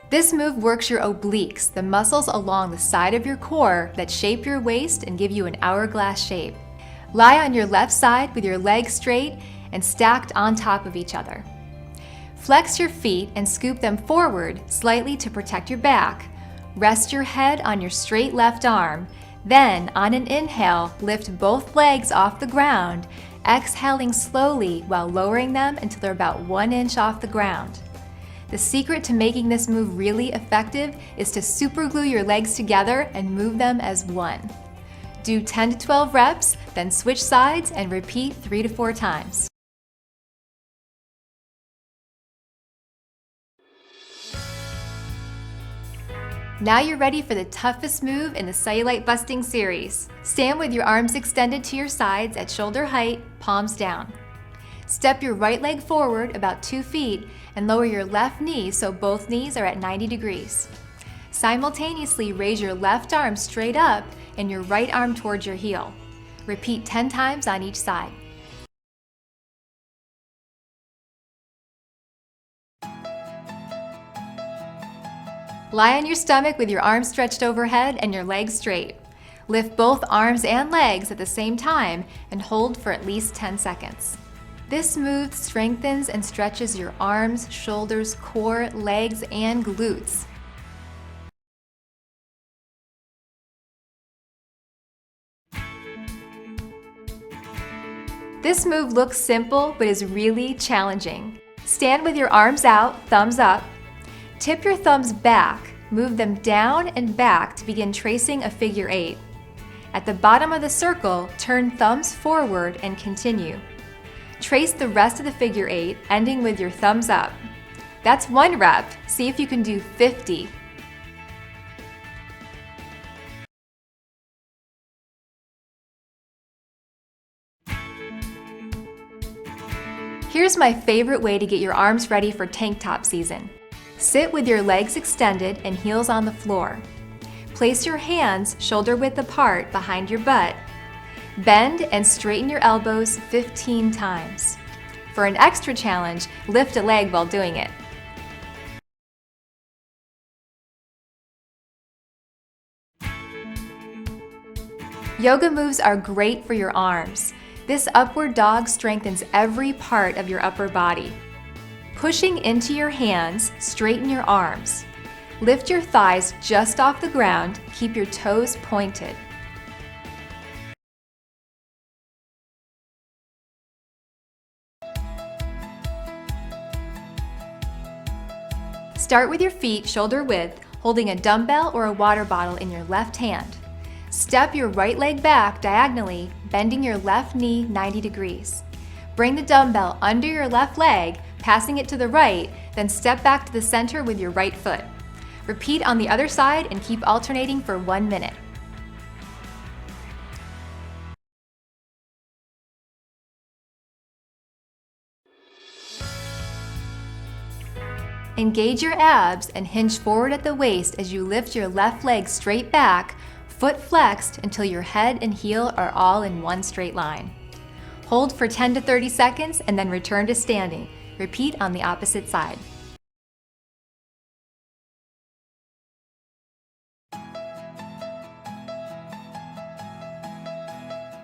This move works your obliques, the muscles along the side of your core that shape your waist and give you an hourglass shape. Lie on your left side with your legs straight and stacked on top of each other. Flex your feet and scoop them forward slightly to protect your back. Rest your head on your straight left arm. Then, on an inhale, lift both legs off the ground, exhaling slowly while lowering them until they're about 1 inch off the ground. The secret to making this move really effective is to superglue your legs together and move them as one. Do 10 to 12 reps, then switch sides and repeat 3 to 4 times. Now you're ready for the toughest move in the cellulite busting series. Stand with your arms extended to your sides at shoulder height, palms down. Step your right leg forward about 2 feet and lower your left knee so both knees are at 90 degrees. Simultaneously raise your left arm straight up and your right arm towards your heel. Repeat 10 times on each side. Lie on your stomach with your arms stretched overhead and your legs straight. Lift both arms and legs at the same time and hold for at least 10 seconds. This move strengthens and stretches your arms, shoulders, core, legs, and glutes. This move looks simple but is really challenging. Stand with your arms out, thumbs up. Tip your thumbs back, move them down and back to begin tracing a figure 8. At the bottom of the circle, turn thumbs forward and continue. Trace the rest of the figure 8, ending with your thumbs up. That's 1 rep. See if you can do 50. Here's my favorite way to get your arms ready for tank top season. Sit with your legs extended and heels on the floor. Place your hands shoulder width apart behind your butt. Bend and straighten your elbows 15 times. For an extra challenge, lift a leg while doing it. Yoga moves are great for your arms. This upward dog strengthens every part of your upper body. Pushing into your hands, straighten your arms. Lift your thighs just off the ground, keep your toes pointed. Start with your feet shoulder width, holding a dumbbell or a water bottle in your left hand. Step your right leg back diagonally, bending your left knee 90 degrees. Bring the dumbbell under your left leg, passing it to the right, then step back to the center with your right foot. Repeat on the other side and keep alternating for 1 minute. Engage your abs and hinge forward at the waist as you lift your left leg straight back, foot flexed until your head and heel are all in one straight line. Hold for 10 to 30 seconds and then return to standing. Repeat on the opposite side.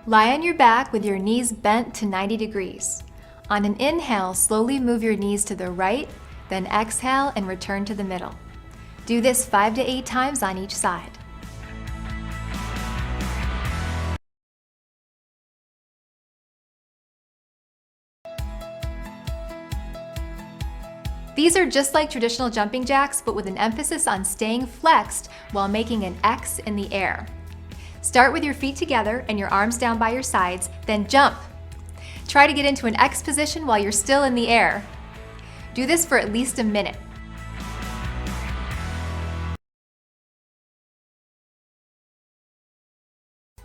Lie on your back with your knees bent to 90 degrees. On an inhale, slowly move your knees to the right, then exhale and return to the middle. Do this 5 to 8 times on each side. These are just like traditional jumping jacks, but with an emphasis on staying flexed while making an X in the air. Start with your feet together and your arms down by your sides, then jump. Try to get into an X position while you're still in the air. Do this for at least a minute.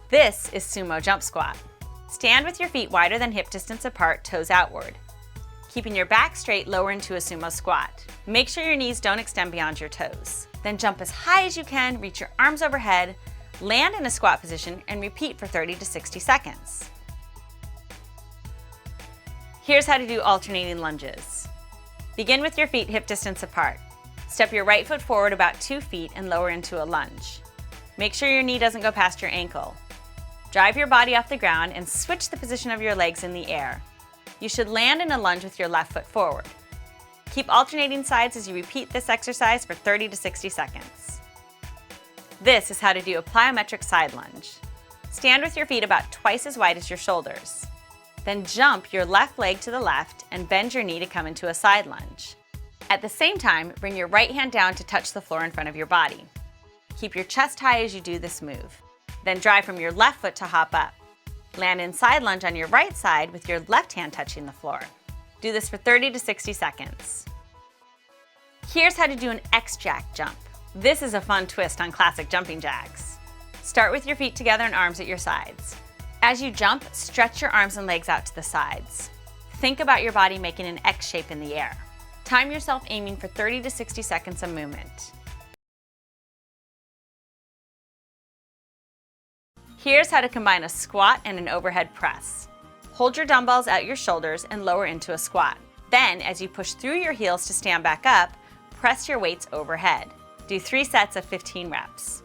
This is sumo jump squat. Stand with your feet wider than hip distance apart, toes outward. Keeping your back straight, lower into a sumo squat. Make sure your knees don't extend beyond your toes. Then jump as high as you can, reach your arms overhead, land in a squat position, and repeat for 30 to 60 seconds. Here's how to do alternating lunges. Begin with your feet hip distance apart. Step your right foot forward about 2 feet and lower into a lunge. Make sure your knee doesn't go past your ankle. Drive your body off the ground and switch the position of your legs in the air. You should land in a lunge with your left foot forward. Keep alternating sides as you repeat this exercise for 30 to 60 seconds. This is how to do a plyometric side lunge. Stand with your feet about twice as wide as your shoulders. Then jump your left leg to the left and bend your knee to come into a side lunge. At the same time, bring your right hand down to touch the floor in front of your body. Keep your chest high as you do this move. Then drive from your left foot to hop up. Land in side lunge on your right side with your left hand touching the floor. Do this for 30 to 60 seconds. Here's how to do an X-Jack jump. This is a fun twist on classic jumping jacks. Start with your feet together and arms at your sides. As you jump, stretch your arms and legs out to the sides. Think about your body making an X shape in the air. Time yourself aiming for 30 to 60 seconds of movement. Here's how to combine a squat and an overhead press. Hold your dumbbells at your shoulders and lower into a squat. Then, as you push through your heels to stand back up, press your weights overhead. Do 3 sets of 15 reps.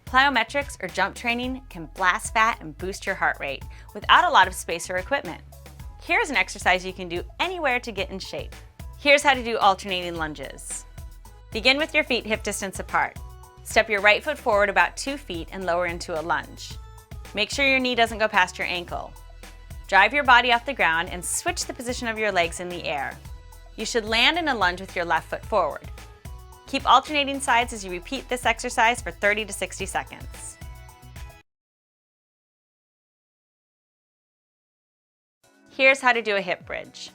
Plyometrics or jump training can blast fat and boost your heart rate without a lot of space or equipment. Here's an exercise you can do anywhere to get in shape. Here's how to do alternating lunges. Begin with your feet hip distance apart. Step your right foot forward about 2 feet and lower into a lunge. Make sure your knee doesn't go past your ankle. Drive your body off the ground and switch the position of your legs in the air. You should land in a lunge with your left foot forward. Keep alternating sides as you repeat this exercise for 30 to 60 seconds. Here's how to do a hip bridge.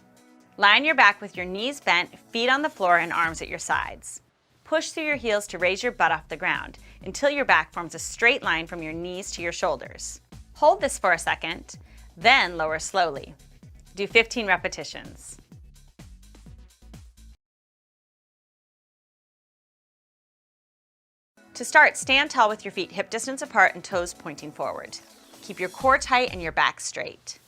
Lie on your back with your knees bent, feet on the floor, and arms at your sides. Push through your heels to raise your butt off the ground until your back forms a straight line from your knees to your shoulders. Hold this for a second, then lower slowly. Do 15 repetitions. To start, stand tall with your feet hip distance apart and toes pointing forward. Keep your core tight and your back straight.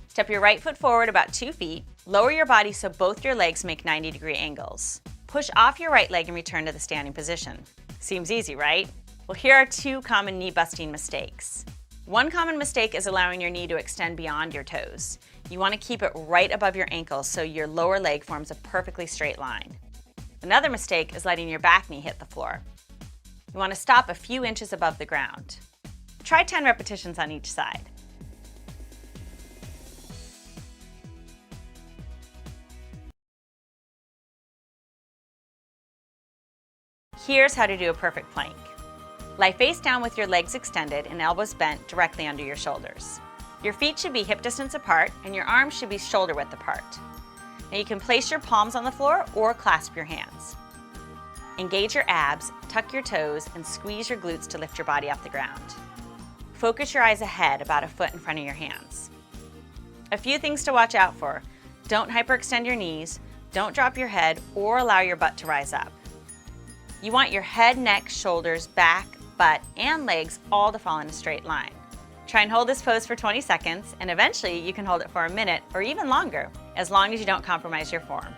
Step your right foot forward about 2 feet. Lower your body so both your legs make 90-degree angles. Push off your right leg and return to the standing position. Seems easy, right? Well, here are 2 common knee-busting mistakes. One common mistake is allowing your knee to extend beyond your toes. You want to keep it right above your ankles so your lower leg forms a perfectly straight line. Another mistake is letting your back knee hit the floor. You want to stop a few inches above the ground. Try 10 repetitions on each side. Here's how to do a perfect plank. Lie face down with your legs extended and elbows bent directly under your shoulders. Your feet should be hip distance apart and your arms should be shoulder width apart. Now you can place your palms on the floor or clasp your hands. Engage your abs, tuck your toes, and squeeze your glutes to lift your body off the ground. Focus your eyes ahead about a foot in front of your hands. A few things to watch out for. Don't hyperextend your knees, don't drop your head, or allow your butt to rise up. You want your head, neck, shoulders, back, butt, and legs all to fall in a straight line. Try and hold this pose for 20 seconds, and eventually you can hold it for a minute or even longer, as long as you don't compromise your form.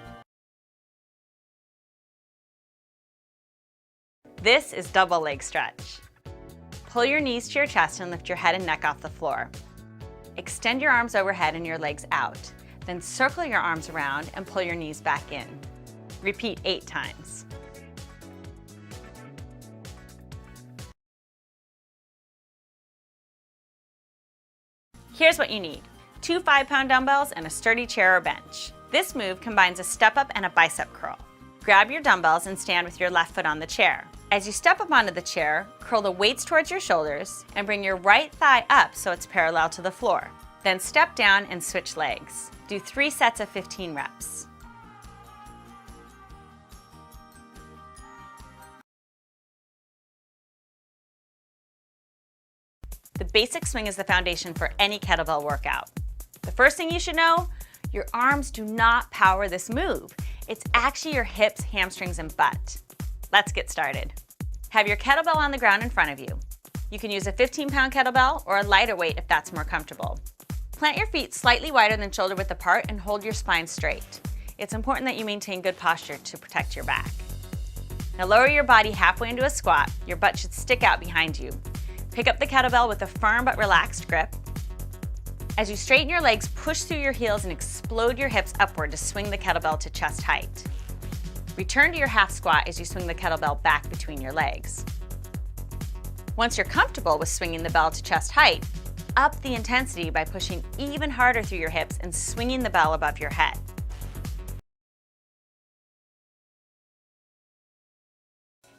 This is double leg stretch. Pull your knees to your chest and lift your head and neck off the floor. Extend your arms overhead and your legs out. Then circle your arms around and pull your knees back in. Repeat 8 times. Here's what you need: 2 5-pound dumbbells and a sturdy chair or bench. This move combines a step up and a bicep curl. Grab your dumbbells and stand with your left foot on the chair. As you step up onto the chair, curl the weights towards your shoulders and bring your right thigh up so it's parallel to the floor. Then step down and switch legs. Do 3 sets of 15 reps. The basic swing is the foundation for any kettlebell workout. The first thing you should know, your arms do not power this move. It's actually your hips, hamstrings, and butt. Let's get started. Have your kettlebell on the ground in front of you. You can use a 15-pound kettlebell or a lighter weight if that's more comfortable. Plant your feet slightly wider than shoulder width apart and hold your spine straight. It's important that you maintain good posture to protect your back. Now lower your body halfway into a squat. Your butt should stick out behind you. Pick up the kettlebell with a firm but relaxed grip. As you straighten your legs, push through your heels and explode your hips upward to swing the kettlebell to chest height. Return to your half squat as you swing the kettlebell back between your legs. Once you're comfortable with swinging the bell to chest height, up the intensity by pushing even harder through your hips and swinging the bell above your head.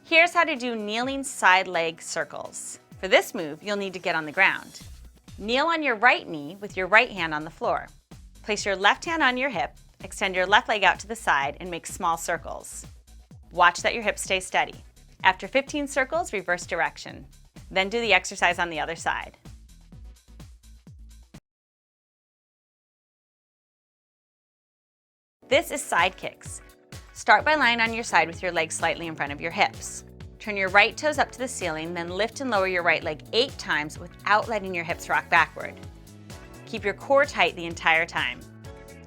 Here's how to do kneeling side leg circles. For this move, you'll need to get on the ground. Kneel on your right knee with your right hand on the floor. Place your left hand on your hip, extend your left leg out to the side, and make small circles. Watch that your hips stay steady. After 15 circles, reverse direction. Then do the exercise on the other side. This is side kicks. Start by lying on your side with your legs slightly in front of your hips. Turn your right toes up to the ceiling, then lift and lower your right leg 8 times without letting your hips rock backward. Keep your core tight the entire time.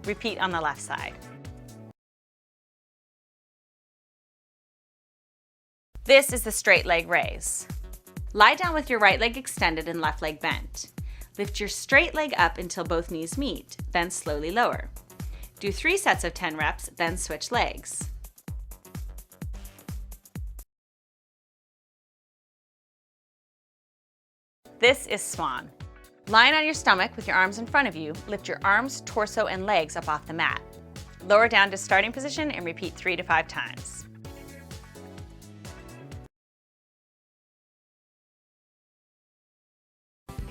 Repeat on the left side. This is the straight leg raise. Lie down with your right leg extended and left leg bent. Lift your straight leg up until both knees meet, then slowly lower. Do 3 sets of 10 reps, then switch legs. This is swan. Lying on your stomach with your arms in front of you, lift your arms, torso, and legs up off the mat. Lower down to starting position and repeat 3 to 5 times.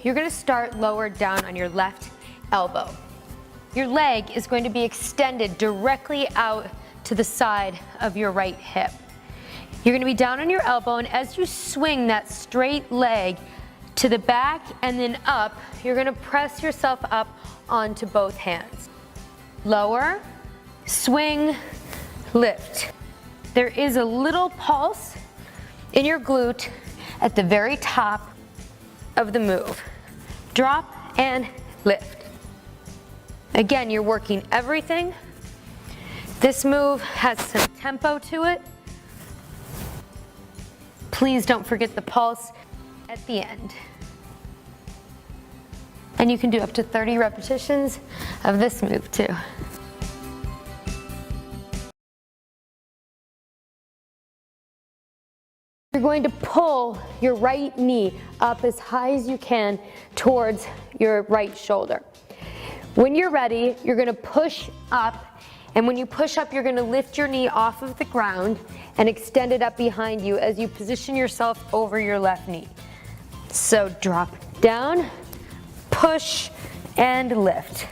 You're gonna start lower down on your left elbow. Your leg is going to be extended directly out to the side of your right hip. You're gonna be down on your elbow, and as you swing that straight leg to the back and then up, you're gonna press yourself up onto both hands. Lower, swing, lift. There is a little pulse in your glute at the very top of the move. Drop and lift. Again, you're working everything. This move has some tempo to it. Please don't forget the pulse at the end. And you can do up to 30 repetitions of this move too. You're going to pull your right knee up as high as you can towards your right shoulder. When you're ready, you're going to push up, and when you push up, you're going to lift your knee off of the ground and extend it up behind you as you position yourself over your left knee. So drop down, push, and lift.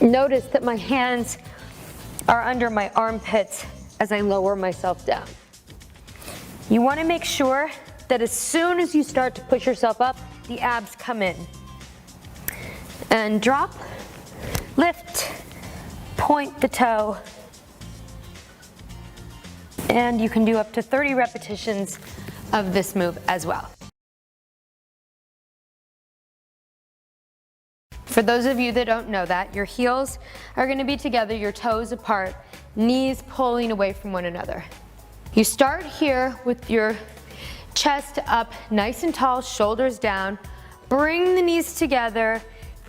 Notice that my hands are under my armpits as I lower myself down. You want to make sure that as soon as you start to push yourself up, the abs come in. And drop, lift, point the toe, and you can do up to 30 repetitions of this move as well. For those of you that don't know that, your heels are going to be together, your toes apart, knees pulling away from one another. You start here with your chest up nice and tall, shoulders down, bring the knees together,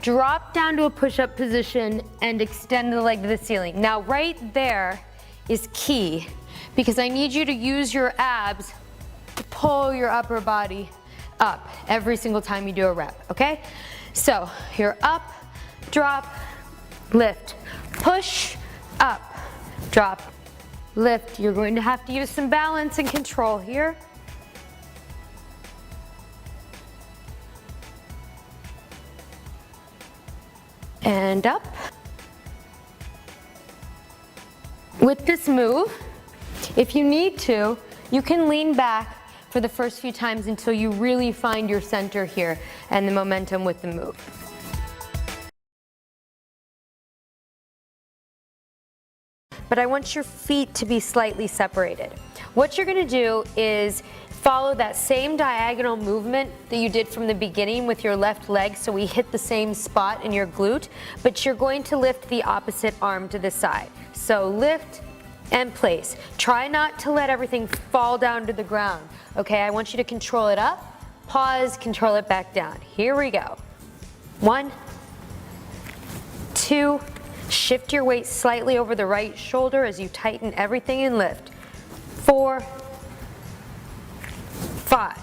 drop down to a push-up position and extend the leg to the ceiling. Now right there is key because I need you to use your abs to pull your upper body up every single time you do a rep, okay? So you're up, drop, lift, push, up, drop, lift. You're going to have to use some balance and control here. And up. With this move, if you need to, you can lean back for the first few times until you really find your center here and the momentum with the move. But I want your feet to be slightly separated. What you're gonna do is follow that same diagonal movement that you did from the beginning with your left leg, so we hit the same spot in your glute, but you're going to lift the opposite arm to the side. So lift and place. Try not to let everything fall down to the ground, okay? I want you to control it up, pause, control it back down. Here we go. 1, 2, shift your weight slightly over the right shoulder as you tighten everything and lift. 4, 5.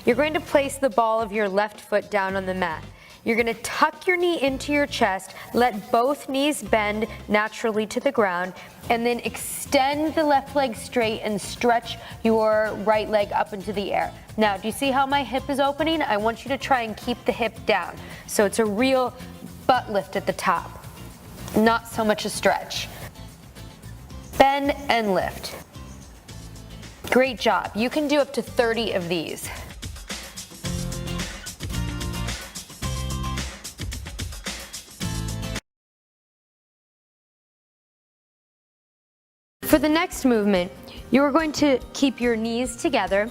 You're going to place the ball of your left foot down on the mat. You're gonna tuck your knee into your chest, let both knees bend naturally to the ground, and then extend the left leg straight and stretch your right leg up into the air. Now, do you see how my hip is opening? I want you to try and keep the hip down. So it's a real butt lift at the top, not so much a stretch. Bend and lift. Great job. You can do up to 30 of these. For the next movement, you're going to keep your knees together,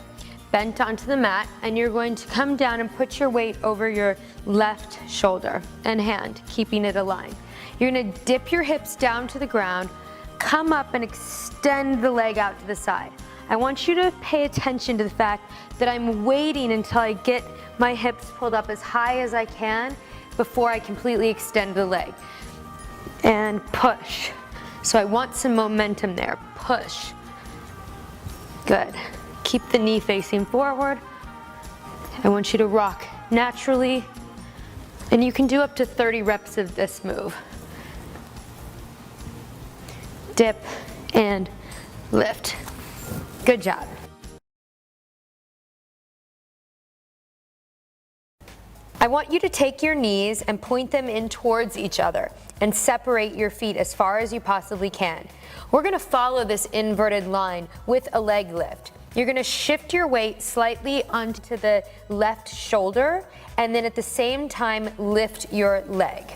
bent onto the mat, and you're going to come down and put your weight over your left shoulder and hand, keeping it aligned. You're gonna dip your hips down to the ground, come up and extend the leg out to the side. I want you to pay attention to the fact that I'm waiting until I get my hips pulled up as high as I can before I completely extend the leg. And push. So I want some momentum there. Push. Good. Keep the knee facing forward. I want you to rock naturally. And you can do up to 30 reps of this move. Dip and lift. Good job. I want you to take your knees and point them in towards each other and separate your feet as far as you possibly can. We're gonna follow this inverted line with a leg lift. You're gonna shift your weight slightly onto the left shoulder and then at the same time lift your leg.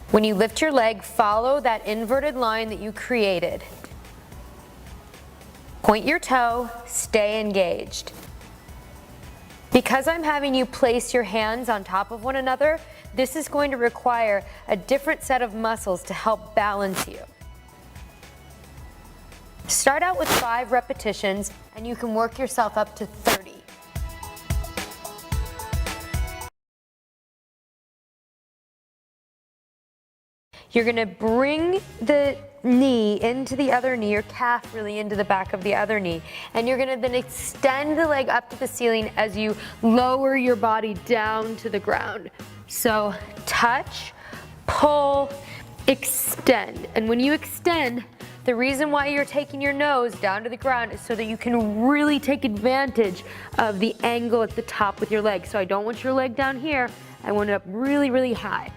When you lift your leg, follow that inverted line that you created. Point your toe, stay engaged. Because I'm having you place your hands on top of one another, this is going to require a different set of muscles to help balance you. Start out with 5 repetitions and you can work yourself up to 30. You're gonna bring the knee into the other knee, your calf really into the back of the other knee, and you're gonna then extend the leg up to the ceiling as you lower your body down to the ground. So touch, pull, extend. And when you extend, the reason why you're taking your nose down to the ground is so that you can really take advantage of the angle at the top with your leg. So I don't want your leg down here, I want it up really, really high.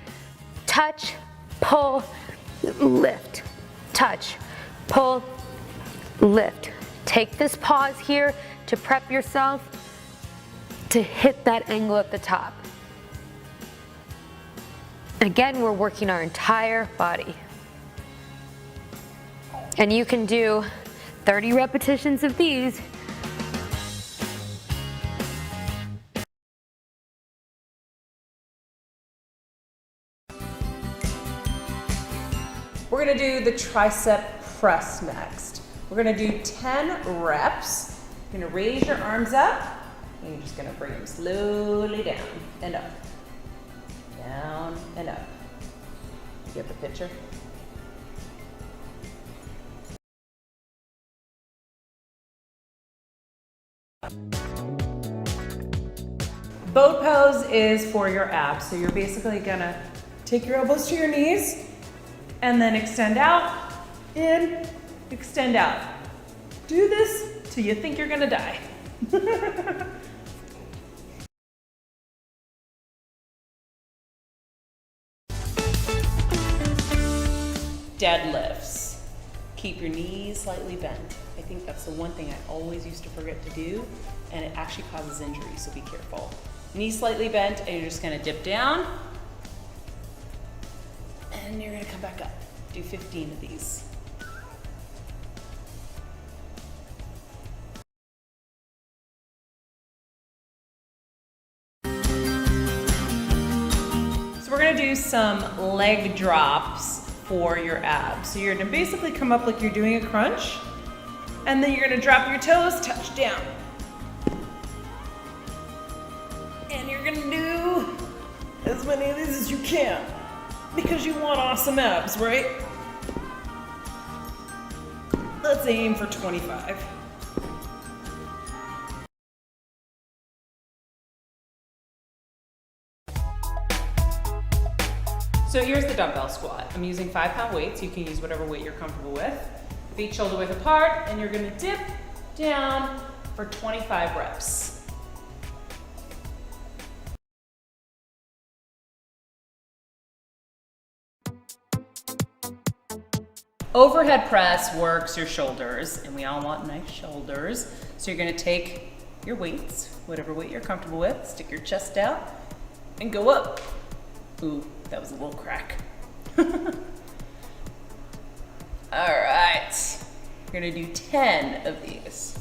Touch, pull, lift. Touch, pull, lift. Take this pause here to prep yourself to hit that angle at the top. Again, we're working our entire body. And you can do 30 repetitions of these. We're gonna do the tricep press next. We're gonna do 10 reps. You're gonna raise your arms up, and you're just gonna bring them slowly down and up. Down and up. You have the picture? Boat pose is for your abs. So you're basically gonna take your elbows to your knees and then extend out, in, extend out. Do this till you think you're gonna die. Deadlifts. Keep your knees slightly bent. I think that's the one thing I always used to forget to do, and it actually causes injury, so be careful. Knees slightly bent, and you're just gonna dip down, and you're gonna come back up. Do 15 of these. So we're gonna do some leg drops for your abs. So you're gonna basically come up like you're doing a crunch, and then you're gonna drop your toes, touch down. And you're gonna do as many of these as you can, because you want awesome abs, right? Let's aim for 25. So here's the dumbbell squat. I'm using 5-pound weights. You can use whatever weight you're comfortable with. Feet shoulder width apart, and you're gonna dip down for 25 reps. Overhead press works your shoulders, and we all want nice shoulders. So you're gonna take your weights, whatever weight you're comfortable with, stick your chest out, and go up. Ooh, that was a little crack. All right, you're gonna do 10 of these.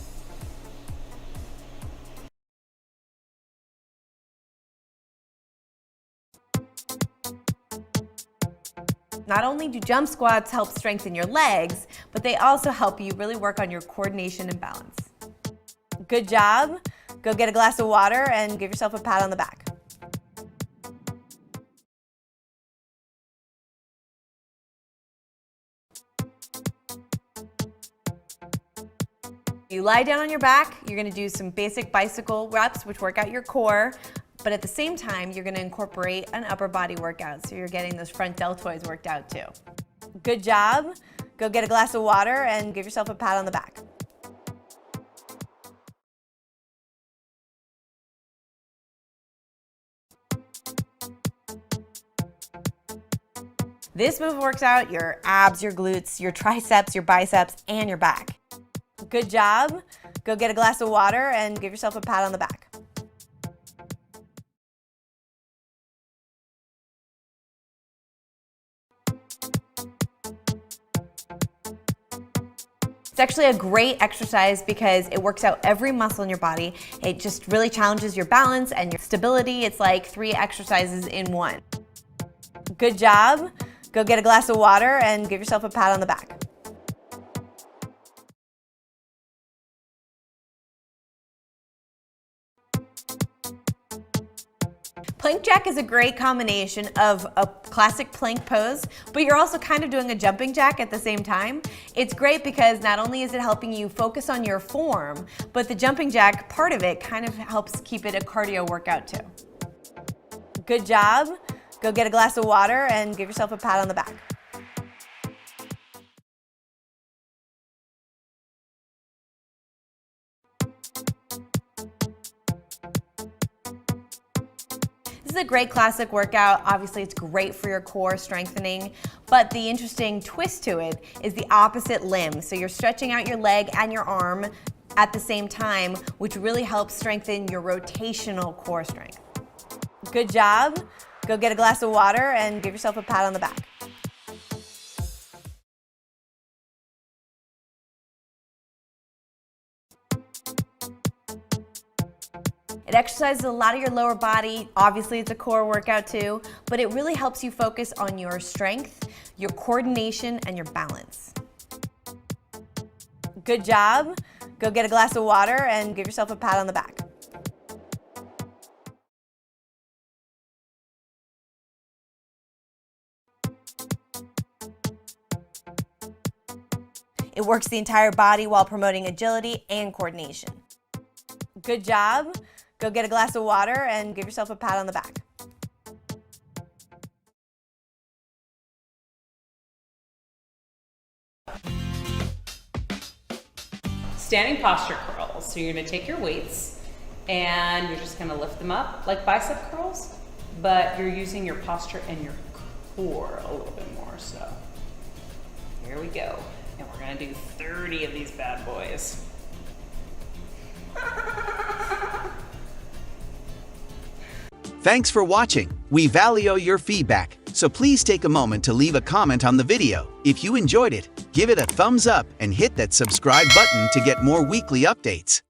Not only do jump squats help strengthen your legs, but they also help you really work on your coordination and balance. Good job. Go get a glass of water and give yourself a pat on the back. You lie down on your back, you're gonna do some basic bicycle reps, which work out your core, but at the same time, you're gonna incorporate an upper body workout, so you're getting those front deltoids worked out too. Good job. Go get a glass of water and give yourself a pat on the back. This move works out your abs, your glutes, your triceps, your biceps, and your back. Good job. Go get a glass of water and give yourself a pat on the back. It's actually a great exercise because it works out every muscle in your body. It just really challenges your balance and your stability. It's like 3 exercises in one. Good job. Go get a glass of water and give yourself a pat on the back. Plank jack is a great combination of a classic plank pose, but you're also kind of doing a jumping jack at the same time. It's great because not only is it helping you focus on your form, but the jumping jack part of it kind of helps keep it a cardio workout too. Good job. Go get a glass of water and give yourself a pat on the back. This is a great classic workout. Obviously, it's great for your core strengthening, but the interesting twist to it is the opposite limb. So you're stretching out your leg and your arm at the same time, which really helps strengthen your rotational core strength. Good job. Go get a glass of water and give yourself a pat on the back. It exercises a lot of your lower body. Obviously, it's a core workout too, but it really helps you focus on your strength, your coordination, and your balance. Good job. Go get a glass of water and give yourself a pat on the back. It works the entire body while promoting agility and coordination. Good job. Go get a glass of water and give yourself a pat on the back. Standing posture curls. So you're gonna take your weights and you're just gonna lift them up like bicep curls, but you're using your posture and your core a little bit more so. Here we go. And we're gonna do 30 of these bad boys. Thanks for watching. We value your feedback, so please take a moment to leave a comment on the video. If you enjoyed it, give it a thumbs up and hit that subscribe button to get more weekly updates.